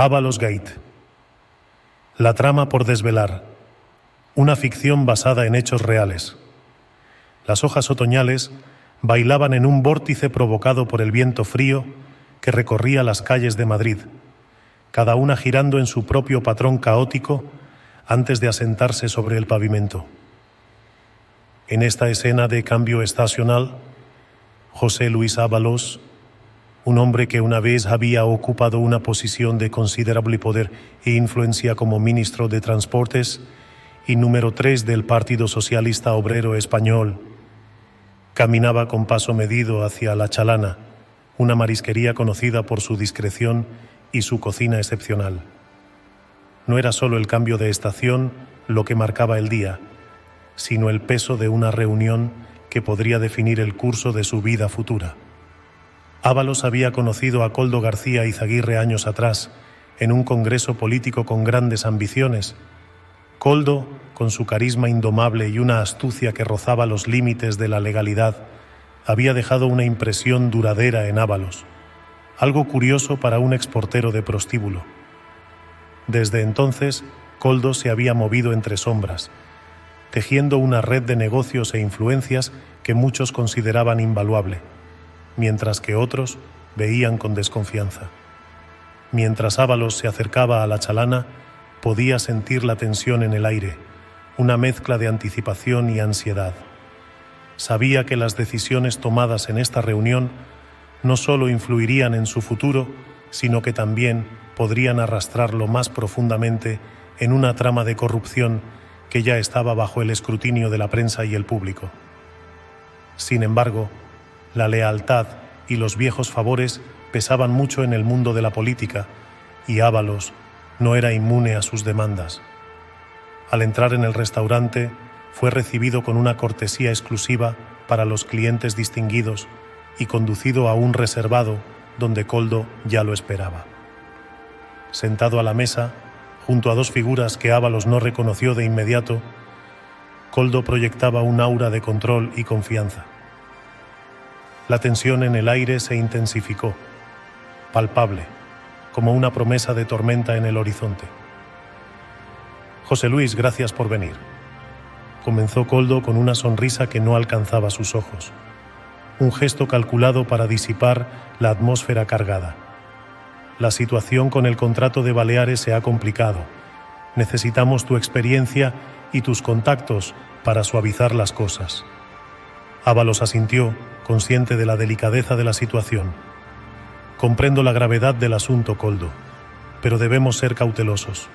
Ábalos Gate. La trama por desvelar. Una ficción basada en hechos reales. Las hojas otoñales bailaban en un vórtice provocado por el viento frío que recorría las calles de Madrid, cada una girando en su propio patrón caótico antes de asentarse sobre el pavimento. En esta escena de cambio estacional, José Luis Ábalos, un hombre que una vez había ocupado una posición de considerable poder e influencia como ministro de Transportes y número 3 del Partido Socialista Obrero Español, caminaba con paso medido hacia La Chalana, una marisquería conocida por su discreción y su cocina excepcional. No era solo el cambio de estación lo que marcaba el día, sino el peso de una reunión que podría definir el curso de su vida futura. Ábalos había conocido a Koldo García Izaguirre años atrás, en un congreso político con grandes ambiciones. Koldo, con su carisma indomable y una astucia que rozaba los límites de la legalidad, había dejado una impresión duradera en Ábalos, algo curioso para un exportero de prostíbulo. Desde entonces, Koldo se había movido entre sombras, tejiendo una red de negocios e influencias que muchos consideraban invaluable, mientras que otros veían con desconfianza. Mientras Ábalos se acercaba a La Chalana, podía sentir la tensión en el aire, una mezcla de anticipación y ansiedad. Sabía que las decisiones tomadas en esta reunión no solo influirían en su futuro, sino que también podrían arrastrarlo más profundamente en una trama de corrupción que ya estaba bajo el escrutinio de la prensa y el público. Sin embargo, la lealtad y los viejos favores pesaban mucho en el mundo de la política y Ábalos no era inmune a sus demandas. Al entrar en el restaurante, fue recibido con una cortesía exclusiva para los clientes distinguidos y conducido a un reservado donde Koldo ya lo esperaba. Sentado a la mesa, junto a dos figuras que Ábalos no reconoció de inmediato, Koldo proyectaba un aura de control y confianza. La tensión en el aire se intensificó, palpable, como una promesa de tormenta en el horizonte. «José Luis, gracias por venir», comenzó Koldo con una sonrisa que no alcanzaba sus ojos, un gesto calculado para disipar la atmósfera cargada. «La situación con el contrato de Baleares se ha complicado. Necesitamos tu experiencia y tus contactos para suavizar las cosas». Ábalos asintió, consciente de la delicadeza de la situación. «Comprendo la gravedad del asunto, Koldo, pero debemos ser cautelosos.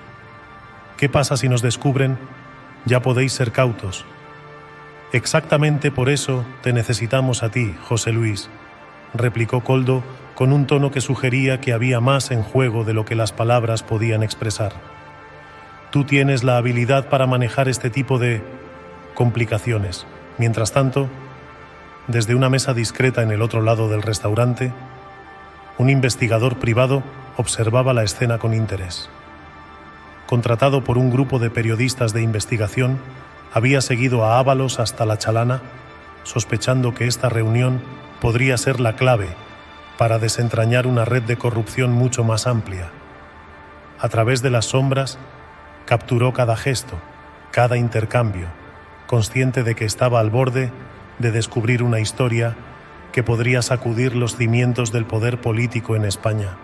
¿Qué pasa si nos descubren? Ya podéis ser cautos». «Exactamente por eso te necesitamos a ti, José Luis», replicó Koldo con un tono que sugería que había más en juego de lo que las palabras podían expresar. «Tú tienes la habilidad para manejar este tipo de complicaciones. Mientras tanto, desde una mesa discreta en el otro lado del restaurante, un investigador privado observaba la escena con interés. Contratado por un grupo de periodistas de investigación, había seguido a Ábalos hasta La Chalana, sospechando que esta reunión podría ser la clave para desentrañar una red de corrupción mucho más amplia. A través de las sombras, capturó cada gesto, cada intercambio, consciente de que estaba al borde de descubrir una historia que podría sacudir los cimientos del poder político en España.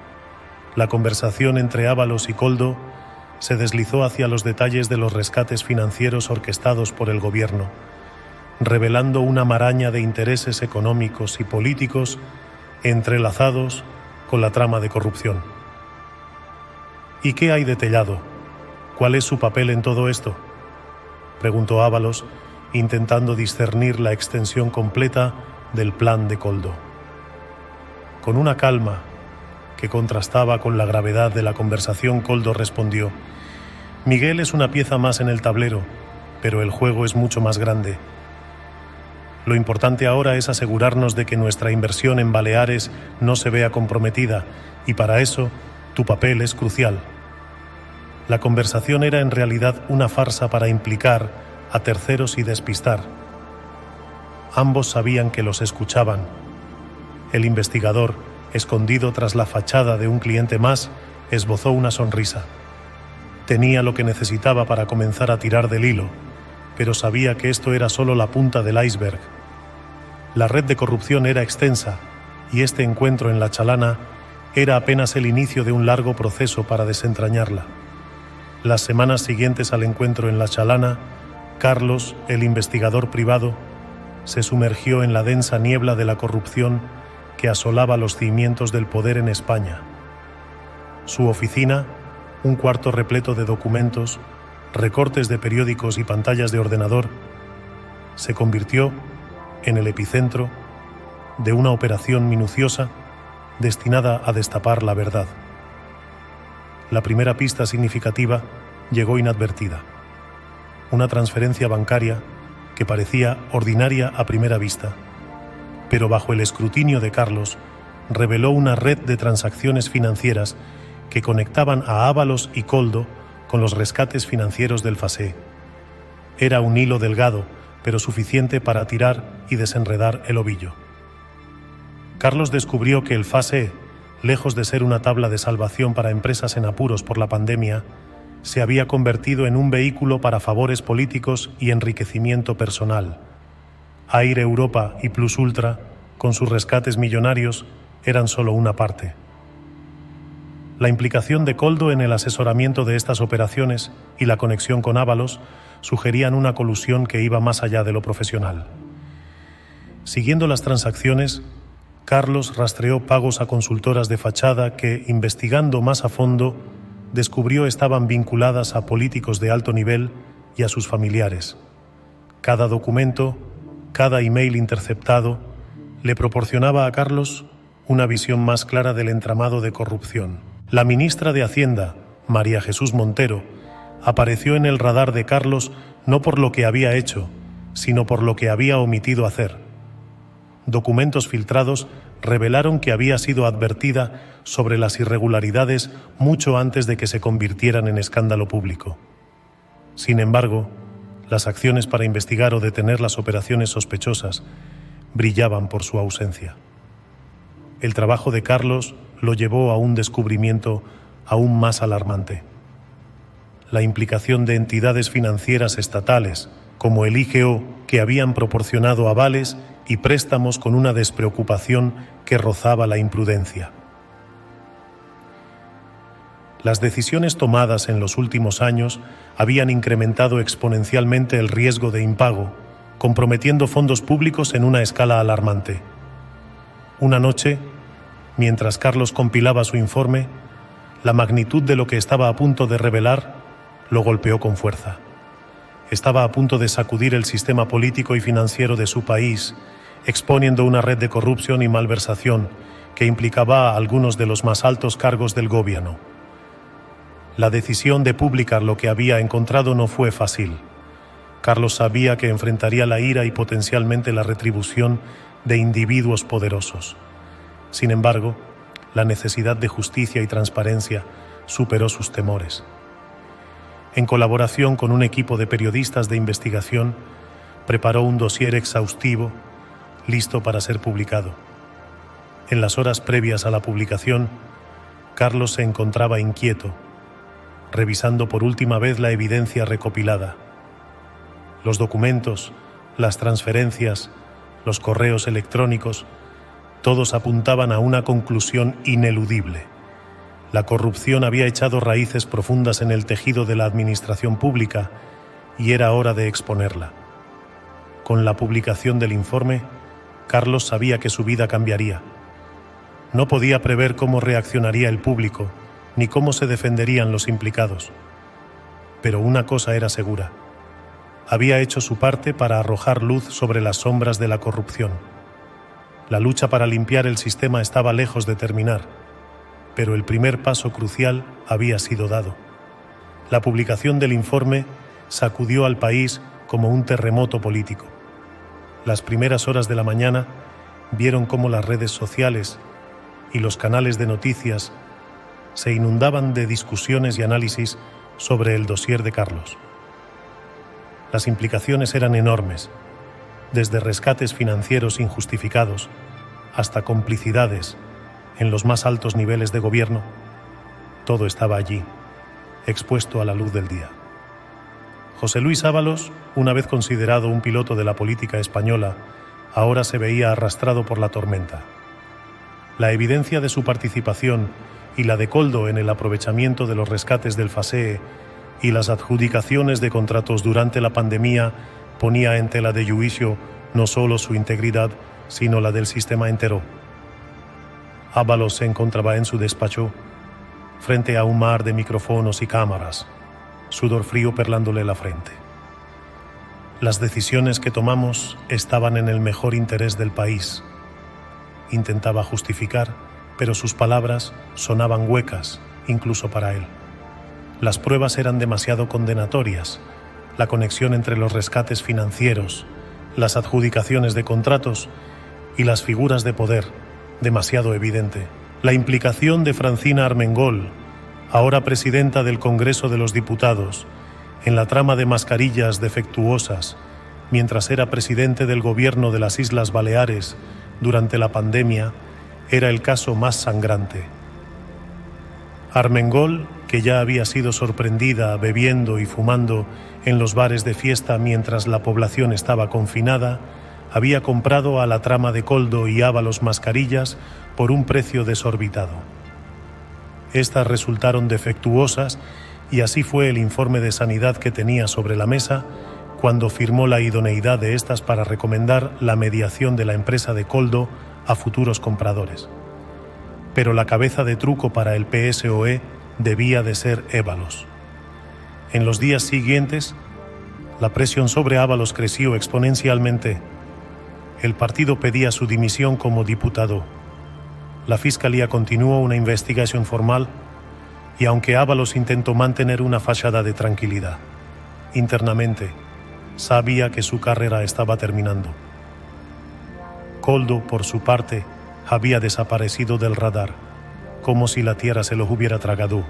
La conversación entre Ábalos y Koldo se deslizó hacia los detalles de los rescates financieros orquestados por el gobierno, revelando una maraña de intereses económicos y políticos entrelazados con la trama de corrupción. «¿Y qué hay de Tellado? ¿Cuál es su papel en todo esto?», preguntó Ábalos, intentando discernir la extensión completa del plan de Koldo. Con una calma que contrastaba con la gravedad de la conversación, Koldo respondió: «Miguel es una pieza más en el tablero, pero el juego es mucho más grande. Lo importante ahora es asegurarnos de que nuestra inversión en Baleares no se vea comprometida, y para eso tu papel es crucial». La conversación era en realidad una farsa para implicar a terceros y despistar. Ambos sabían que los escuchaban. El investigador, escondido tras la fachada de un cliente más, esbozó una sonrisa. Tenía lo que necesitaba para comenzar a tirar del hilo, pero sabía que esto era solo la punta del iceberg. La red de corrupción era extensa y este encuentro en La Chalana era apenas el inicio de un largo proceso para desentrañarla. Las semanas siguientes al encuentro en La Chalana, Carlos, el investigador privado, se sumergió en la densa niebla de la corrupción que asolaba los cimientos del poder en España. Su oficina, un cuarto repleto de documentos, recortes de periódicos y pantallas de ordenador, se convirtió en el epicentro de una operación minuciosa destinada a destapar la verdad. La primera pista significativa llegó inadvertida. Una transferencia bancaria que parecía ordinaria a primera vista, pero bajo el escrutinio de Carlos reveló una red de transacciones financieras que conectaban a Ábalos y Koldo con los rescates financieros del FASE. Era un hilo delgado, pero suficiente para tirar y desenredar el ovillo. Carlos descubrió que el FASE, lejos de ser una tabla de salvación para empresas en apuros por la pandemia, se había convertido en un vehículo para favores políticos y enriquecimiento personal. Air Europa y Plus Ultra, con sus rescates millonarios, eran solo una parte. La implicación de Koldo en el asesoramiento de estas operaciones y la conexión con Ábalos sugerían una colusión que iba más allá de lo profesional. Siguiendo las transacciones, Carlos rastreó pagos a consultoras de fachada que, investigando más a fondo, descubrió estaban vinculadas a políticos de alto nivel y a sus familiares. Cada documento, cada email interceptado, le proporcionaba a Carlos una visión más clara del entramado de corrupción. La ministra de Hacienda, María Jesús Montero, apareció en el radar de Carlos no por lo que había hecho, sino por lo que había omitido hacer. Documentos filtrados revelaron que había sido advertida sobre las irregularidades mucho antes de que se convirtieran en escándalo público. Sin embargo, las acciones para investigar o detener las operaciones sospechosas brillaban por su ausencia. El trabajo de Carlos lo llevó a un descubrimiento aún más alarmante. La implicación de entidades financieras estatales, como el IGO, que habían proporcionado avales y préstamos con una despreocupación que rozaba la imprudencia. Las decisiones tomadas en los últimos años habían incrementado exponencialmente el riesgo de impago, comprometiendo fondos públicos en una escala alarmante. Una noche, mientras Carlos compilaba su informe, la magnitud de lo que estaba a punto de revelar lo golpeó con fuerza. Estaba a punto de sacudir el sistema político y financiero de su país, exponiendo una red de corrupción y malversación que implicaba a algunos de los más altos cargos del gobierno. La decisión de publicar lo que había encontrado no fue fácil. Carlos sabía que enfrentaría la ira y potencialmente la retribución de individuos poderosos. Sin embargo, la necesidad de justicia y transparencia superó sus temores. En colaboración con un equipo de periodistas de investigación, preparó un dossier exhaustivo, listo para ser publicado. En las horas previas a la publicación, Carlos se encontraba inquieto, revisando por última vez la evidencia recopilada. Los documentos, las transferencias, los correos electrónicos, todos apuntaban a una conclusión ineludible. La corrupción había echado raíces profundas en el tejido de la administración pública y era hora de exponerla. Con la publicación del informe, Carlos sabía que su vida cambiaría. No podía prever cómo reaccionaría el público, ni cómo se defenderían los implicados. Pero una cosa era segura: había hecho su parte para arrojar luz sobre las sombras de la corrupción. La lucha para limpiar el sistema estaba lejos de terminar, pero el primer paso crucial había sido dado. La publicación del informe sacudió al país como un terremoto político. Las primeras horas de la mañana vieron cómo las redes sociales y los canales de noticias se inundaban de discusiones y análisis sobre el dossier de Carlos. Las implicaciones eran enormes, desde rescates financieros injustificados hasta complicidades en los más altos niveles de gobierno. Todo estaba allí, expuesto a la luz del día. José Luis Ábalos, una vez considerado un piloto de la política española, ahora se veía arrastrado por la tormenta. La evidencia de su participación y la de Koldo en el aprovechamiento de los rescates del FASEE y las adjudicaciones de contratos durante la pandemia ponía en tela de juicio no solo su integridad, sino la del sistema entero. Ábalos se encontraba en su despacho, frente a un mar de micrófonos y cámaras, sudor frío perlándole la frente. Las decisiones que tomamos estaban en el mejor interés del país. Intentaba justificar, pero sus palabras sonaban huecas, incluso para él. Las pruebas eran demasiado condenatorias, la conexión entre los rescates financieros, las adjudicaciones de contratos y las figuras de poder, demasiado evidente. La implicación de Francina Armengol, ahora presidenta del Congreso de los Diputados, en la trama de mascarillas defectuosas, mientras era presidente del gobierno de las Islas Baleares durante la pandemia, era el caso más sangrante. Armengol, que ya había sido sorprendida bebiendo y fumando en los bares de fiesta mientras la población estaba confinada, había comprado a la trama de Koldo y Ábalos mascarillas por un precio desorbitado. Estas resultaron defectuosas y así fue el informe de sanidad que tenía sobre la mesa cuando firmó la idoneidad de estas para recomendar la mediación de la empresa de Koldo a futuros compradores. Pero la cabeza de truco para el PSOE debía de ser Ábalos. En los días siguientes, la presión sobre Ábalos creció exponencialmente. El partido pedía su dimisión como diputado. La Fiscalía continuó una investigación formal y aunque Ábalos intentó mantener una fachada de tranquilidad, internamente sabía que su carrera estaba terminando. Koldo, por su parte, había desaparecido del radar, como si la tierra se lo hubiera tragado.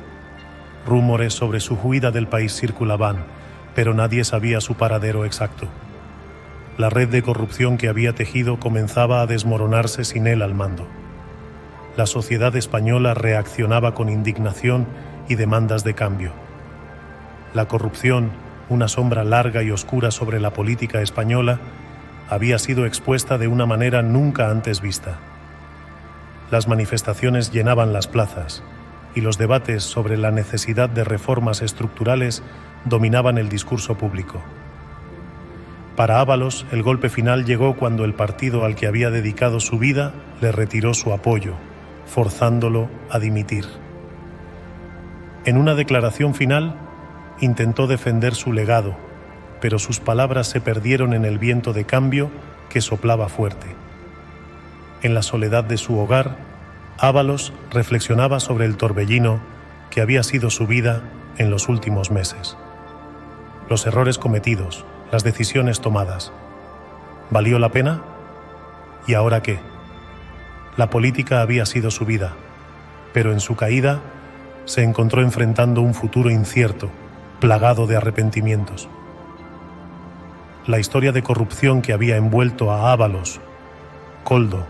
Rumores sobre su huida del país circulaban, pero nadie sabía su paradero exacto. La red de corrupción que había tejido comenzaba a desmoronarse sin él al mando. La sociedad española reaccionaba con indignación y demandas de cambio. La corrupción, una sombra larga y oscura sobre la política española, había sido expuesta de una manera nunca antes vista. Las manifestaciones llenaban las plazas y los debates sobre la necesidad de reformas estructurales dominaban el discurso público. Para Ábalos, el golpe final llegó cuando el partido al que había dedicado su vida le retiró su apoyo, forzándolo a dimitir. En una declaración final, intentó defender su legado, pero sus palabras se perdieron en el viento de cambio que soplaba fuerte. En la soledad de su hogar, Ábalos reflexionaba sobre el torbellino que había sido su vida en los últimos meses. Los errores cometidos, las decisiones tomadas. ¿Valió la pena? ¿Y ahora qué? La política había sido su vida, pero en su caída se encontró enfrentando un futuro incierto, plagado de arrepentimientos. La historia de corrupción que había envuelto a Ábalos, Koldo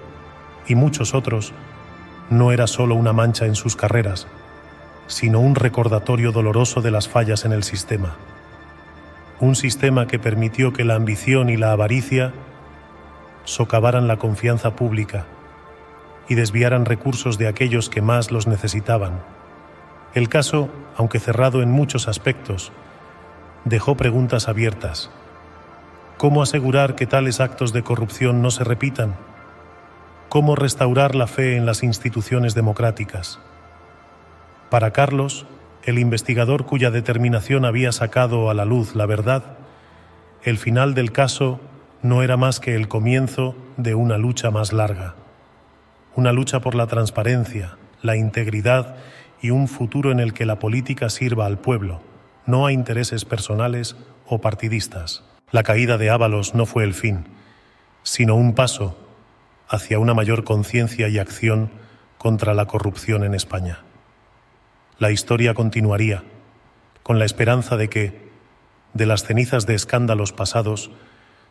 y muchos otros no era solo una mancha en sus carreras, sino un recordatorio doloroso de las fallas en el sistema. Un sistema que permitió que la ambición y la avaricia socavaran la confianza pública y desviaran recursos de aquellos que más los necesitaban. El caso, aunque cerrado en muchos aspectos, dejó preguntas abiertas. ¿Cómo asegurar que tales actos de corrupción no se repitan? ¿Cómo restaurar la fe en las instituciones democráticas? Para Carlos, el investigador cuya determinación había sacado a la luz la verdad, el final del caso no era más que el comienzo de una lucha más larga. Una lucha por la transparencia, la integridad y un futuro en el que la política sirva al pueblo, no a intereses personales o partidistas. La caída de Ábalos no fue el fin, sino un paso hacia una mayor conciencia y acción contra la corrupción en España. La historia continuaría, con la esperanza de que, de las cenizas de escándalos pasados,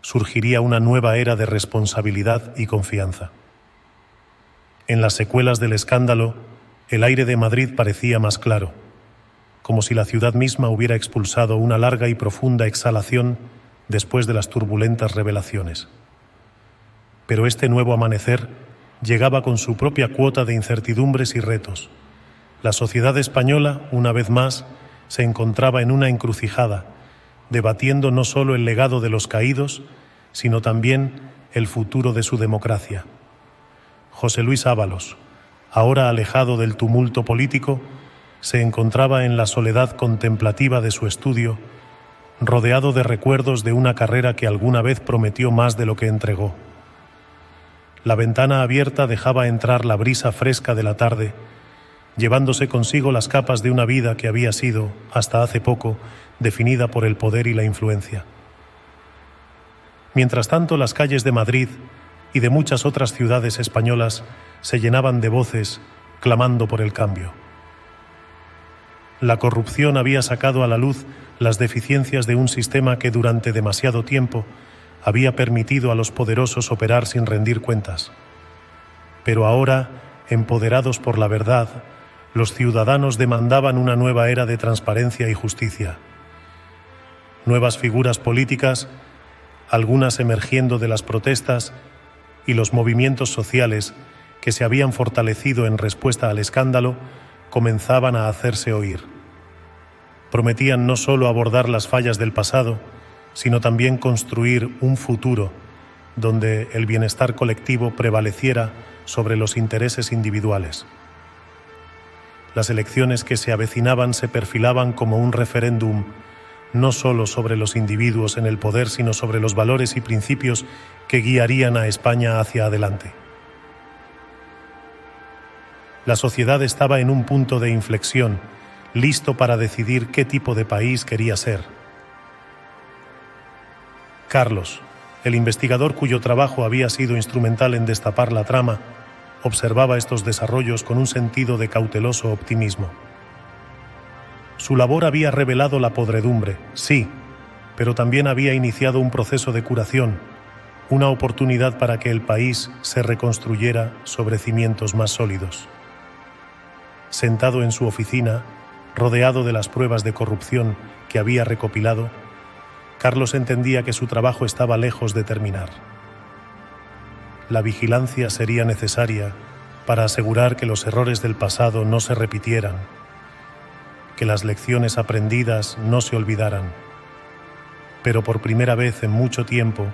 surgiría una nueva era de responsabilidad y confianza. En las secuelas del escándalo, El aire de Madrid parecía más claro, como si la ciudad misma hubiera expulsado una larga y profunda exhalación después de las turbulentas revelaciones. Pero este nuevo amanecer llegaba con su propia cuota de incertidumbres y retos. La sociedad española, una vez más, se encontraba en una encrucijada, debatiendo no solo el legado de los caídos, sino también el futuro de su democracia. José Luis Ábalos, ahora alejado del tumulto político, se encontraba en la soledad contemplativa de su estudio, rodeado de recuerdos de una carrera que alguna vez prometió más de lo que entregó. La ventana abierta dejaba entrar la brisa fresca de la tarde, llevándose consigo las capas de una vida que había sido, hasta hace poco, definida por el poder y la influencia. Mientras tanto, las calles de Madrid y de muchas otras ciudades españolas se llenaban de voces clamando por el cambio. La corrupción había sacado a la luz las deficiencias de un sistema que durante demasiado tiempo había permitido a los poderosos operar sin rendir cuentas. Pero ahora, empoderados por la verdad, los ciudadanos demandaban una nueva era de transparencia y justicia. Nuevas figuras políticas, algunas emergiendo de las protestas y los movimientos sociales que se habían fortalecido en respuesta al escándalo, comenzaban a hacerse oír. Prometían no solo abordar las fallas del pasado, sino también construir un futuro donde el bienestar colectivo prevaleciera sobre los intereses individuales. Las elecciones que se avecinaban se perfilaban como un referéndum no solo sobre los individuos en el poder, sino sobre los valores y principios que guiarían a España hacia adelante. La sociedad estaba en un punto de inflexión, listo para decidir qué tipo de país quería ser. Carlos, el investigador cuyo trabajo había sido instrumental en destapar la trama, observaba estos desarrollos con un sentido de cauteloso optimismo. Su labor había revelado la podredumbre, sí, pero también había iniciado un proceso de curación, una oportunidad para que el país se reconstruyera sobre cimientos más sólidos. Sentado en su oficina, rodeado de las pruebas de corrupción que había recopilado, Carlos entendía que su trabajo estaba lejos de terminar. La vigilancia sería necesaria para asegurar que los errores del pasado no se repitieran, que las lecciones aprendidas no se olvidaran. Pero por primera vez en mucho tiempo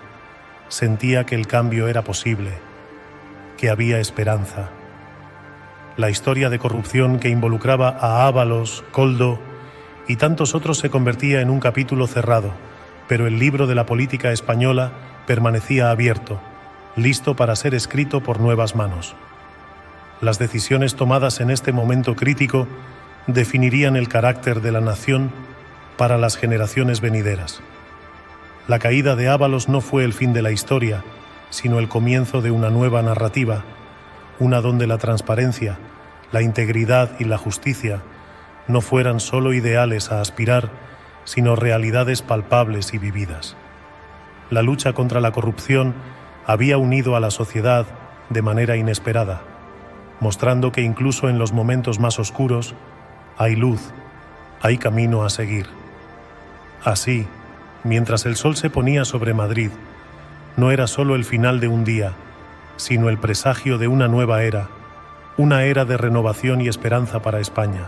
sentía que el cambio era posible, que había esperanza. La historia de corrupción que involucraba a Ábalos, Koldo y tantos otros se convertía en un capítulo cerrado, pero el libro de la política española permanecía abierto, listo para ser escrito por nuevas manos. Las decisiones tomadas en este momento crítico definirían el carácter de la nación para las generaciones venideras. La caída de Ábalos no fue el fin de la historia, sino el comienzo de una nueva narrativa, una donde la transparencia, la integridad y la justicia no fueran solo ideales a aspirar, sino realidades palpables y vividas. La lucha contra la corrupción había unido a la sociedad de manera inesperada, mostrando que incluso en los momentos más oscuros hay luz, hay camino a seguir. Así, mientras el sol se ponía sobre Madrid, no era solo el final de un día, sino el presagio de una nueva era, una era de renovación y esperanza para España.